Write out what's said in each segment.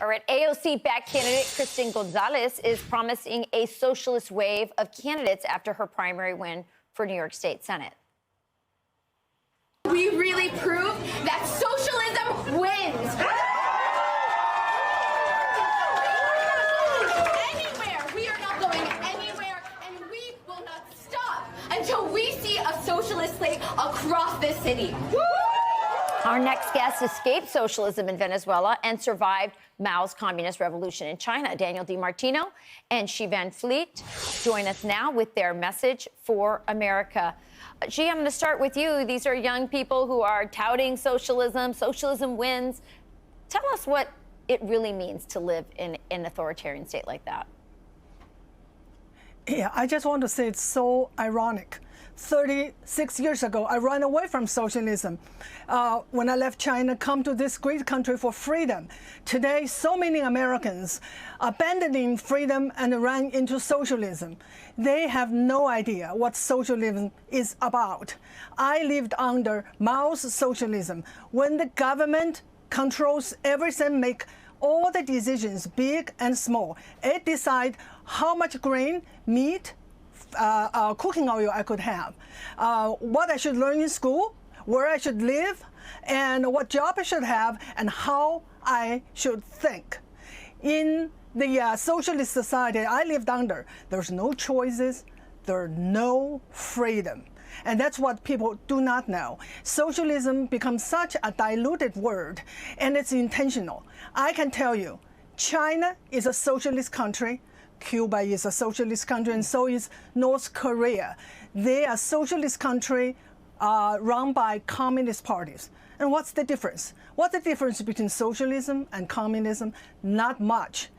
All right, AOC-backed candidate Kristen Gonzalez is promising a socialist wave of candidates after her primary win for New York State Senate. We really prove that socialism wins. We are not going anywhere, and we will not stop until we see a socialist flag across this city. Our next guest escaped socialism in Venezuela and survived Mao's communist revolution in China. Daniel DiMartino and Xi Van Fleet join us now with their message for America. Xi, I'm going to start with you. These are young people who are touting socialism. Socialism wins. Tell us what it really means to live in an authoritarian state like that. Yeah, I just want to say it's so ironic. 36 years ago, I ran away from socialism. When I left China, come to this great country for freedom. Today, so many Americans abandoning freedom and ran into socialism. They have no idea what socialism is about. I lived under Mao's socialism, when the government controls everything, make all the decisions, big and small. It decides how much grain, meat, cooking oil I could have, what I should learn in school, where I should live, and what job I should have, and how I should think. In the socialist society I lived under, there's no choices, there's no freedom. And that's what people do not know. Socialism becomes such a diluted word, and it's intentional. I can tell you, China is a socialist country, Cuba is a socialist country, and so is North Korea. They are socialist country run by communist parties. And what's the difference? What's the difference between socialism and communism? Not much.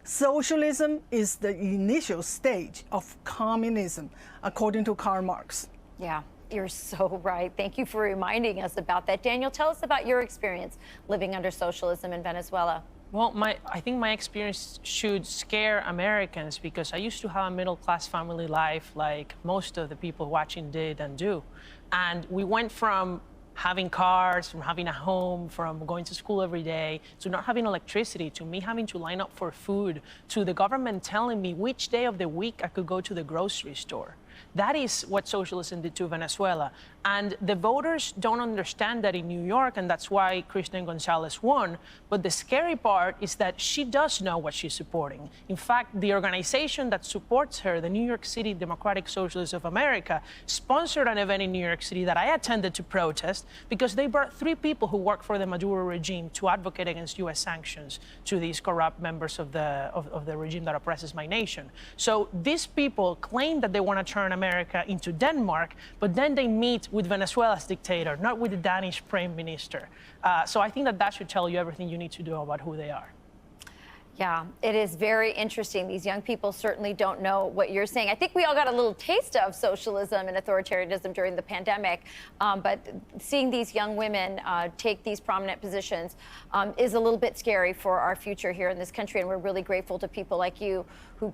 Socialism is the initial stage of communism, according to Karl Marx. Yeah, you're so right. Thank you for reminding us about that. Daniel, tell us about your experience living under socialism in Venezuela. Well, I think my experience should scare Americans, because I used to have a middle-class family life like most of the people watching did and do. And we went from having cars, from having a home, from going to school every day, to not having electricity, to me having to line up for food, to the government telling me which day of the week I could go to the grocery store. That is what socialism did to Venezuela. And the voters don't understand that in New York, and that's why Kristen Gonzalez won. But the scary part is that she does know what she's supporting. In fact, the organization that supports her, the New York City Democratic Socialists of America, sponsored an event in New York City that I attended to protest, because they brought 3 people who work for the Maduro regime to advocate against U.S. sanctions to these corrupt members of the regime that oppresses my nation. So these people claim that they want to turn America into Denmark, but then they meet with Venezuela's dictator, not with the Danish prime minister. So I think that should tell you everything you need to know about who they are. Yeah, it is very interesting. These young people certainly don't know what you're saying. I think we all got a little taste of socialism and authoritarianism during the pandemic, but seeing these young women take these prominent positions is a little bit scary for our future here in this country, and we're really grateful to people like you who